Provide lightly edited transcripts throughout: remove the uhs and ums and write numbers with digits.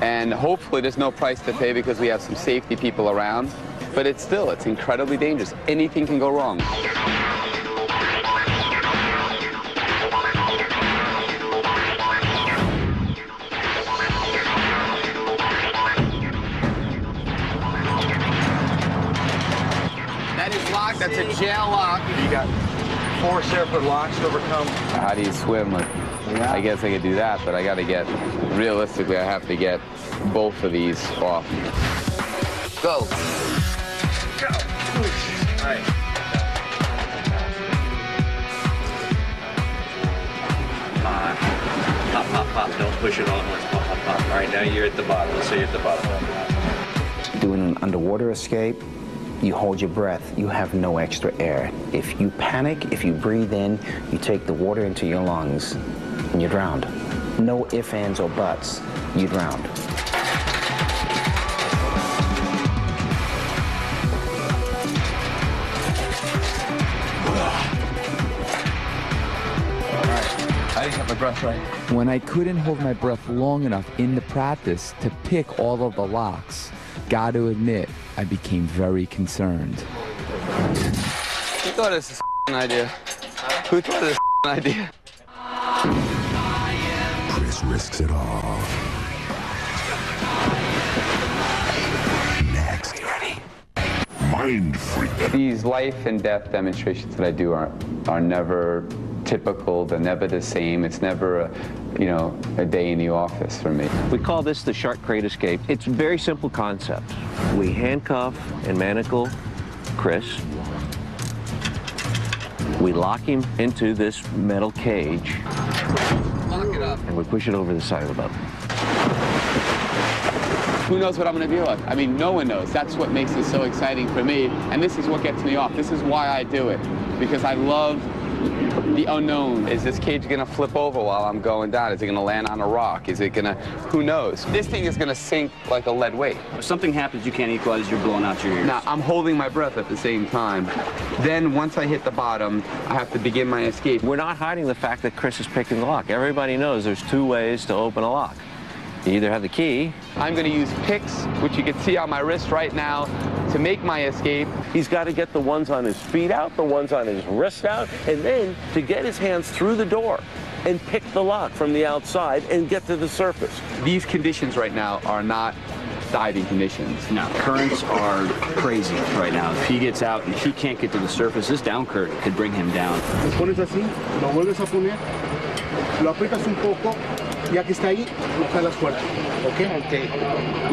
And hopefully there's no price to pay because we have some safety people around. But it's incredibly dangerous. Anything can go wrong. That is locked. That's a jail lock. You got 4 separate locks to overcome. How do you swim? I guess I could do that, but I got to get, realistically, I have to get both of these off. Go. Go. All right. Pop, pop, pop. Don't push it all at once. Pop, pop, pop. All right, now you're at the bottom. Let's say you're at the bottom. Doing an underwater escape, you hold your breath. You have no extra air. If you panic, if you breathe in, you take the water into your lungs, and you're drowned. No ifs, ands, or buts. You drowned. I didn't get my breath right. When I couldn't hold my breath long enough in the practice to pick all of the locks, got to admit, I became very concerned. Who thought of this an idea? Who thought of this an idea? Chris risks it all. Next. You ready? Mind freak. These life and death demonstrations that I do are never typical. They're never the same. It's never a day in the office for me. We call this the shark crate escape. It's a very simple concept. We handcuff and manacle Chris. We lock him into this metal cage. Lock it up. And we push it over the side of the boat. Who knows what I'm going to deal with? I mean, no one knows. That's what makes it so exciting for me. And this is what gets me off. This is why I do it. Because I love the unknown. Is this cage going to flip over while I'm going down? Is it going to land on a rock? Is it going to, who knows? This thing is going to sink like a lead weight. If something happens, you can't equalize, you're blowing out your ears. Now, I'm holding my breath at the same time. Then, once I hit the bottom, I have to begin my escape. We're not hiding the fact that Chris is picking the lock. Everybody knows there's 2 ways to open a lock. You either have the key. I'm going to use picks, which you can see on my wrist right now, to make my escape. He's got to get the ones on his feet out, the ones on his wrist out, and then to get his hands through the door and pick the lock from the outside and get to the surface. These conditions right now are not diving conditions. No, currents are crazy right now. If he gets out and he can't get to the surface, this down current could bring him down. Lo pones así, lo vuelves a poner, lo aprietas un poco, ya que está ahí, lo jalas fuerte, ¿ok? Okay.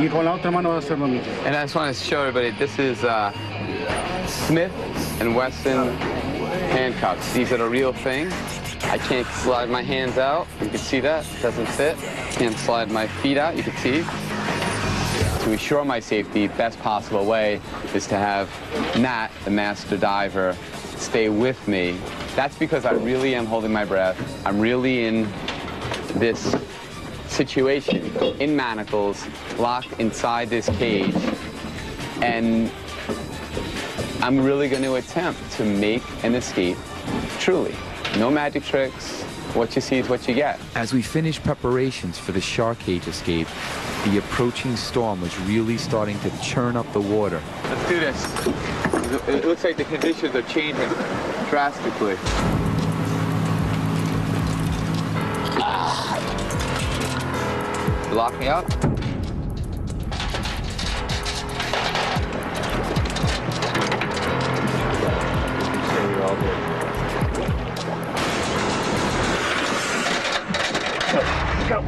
Y con la otra mano vas a hacer lo mismo. And I just want to show everybody, this is Smith & Wesson handcuffs. These are the real thing. I can't slide my hands out. You can see that, it doesn't fit. Can't slide my feet out, you can see. To ensure my safety, best possible way is to have Nat, the master diver, stay with me. That's because I really am holding my breath. I'm really in this situation, in manacles, locked inside this cage, and I'm really going to attempt to make an escape, truly. No magic tricks. What you see is what you get. As we finished preparations for the shark cage escape, the approaching storm was really starting to churn up the water. Let's do this. It looks like the conditions are changing drastically. Lock me up. Go.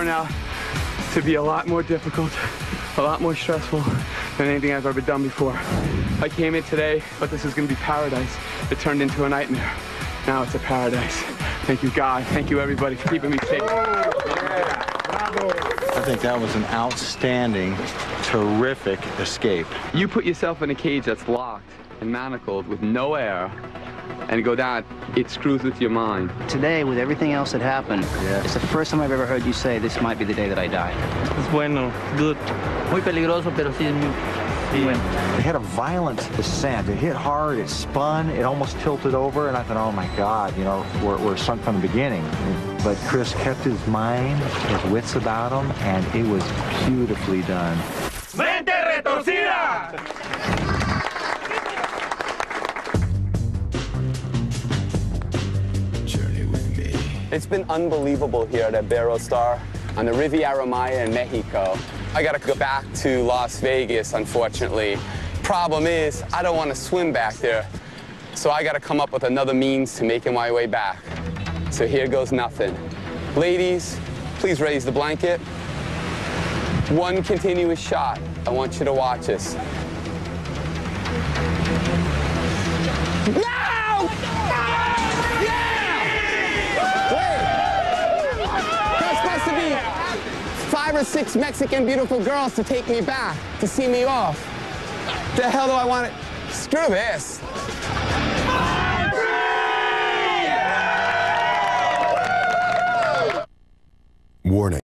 turn out to be a lot more difficult, a lot more stressful than anything I've ever done before. I came in today, but this is gonna be paradise. It turned into a nightmare. Now it's a paradise. Thank you, God. Thank you, everybody, for keeping me safe. I think that was an outstanding, terrific escape. You put yourself in a cage that's locked and manacled with no air and go down, it screws with your mind. Today, with everything else that happened, it's the first time I've ever heard you say, this might be the day that I die. Es bueno, good. Muy peligroso, pero sí es muy bueno. It had a violent descent. It hit hard, it spun, it almost tilted over, and I thought, oh my God, you know, we're sunk from the beginning. But Chris kept his mind, his wits about him, and it was beautifully done. ¡Mente retorcida! It's been unbelievable here at Iberostar on the Riviera Maya in Mexico. I gotta go back to Las Vegas, unfortunately. Problem is, I don't want to swim back there, so I gotta come up with another means to making my way back. So here goes nothing. Ladies, please raise the blanket. One continuous shot. I want you to watch this. No! There's supposed to be 5 or 6 Mexican beautiful girls to take me back, to see me off. The hell do I want it? Screw this. Warning.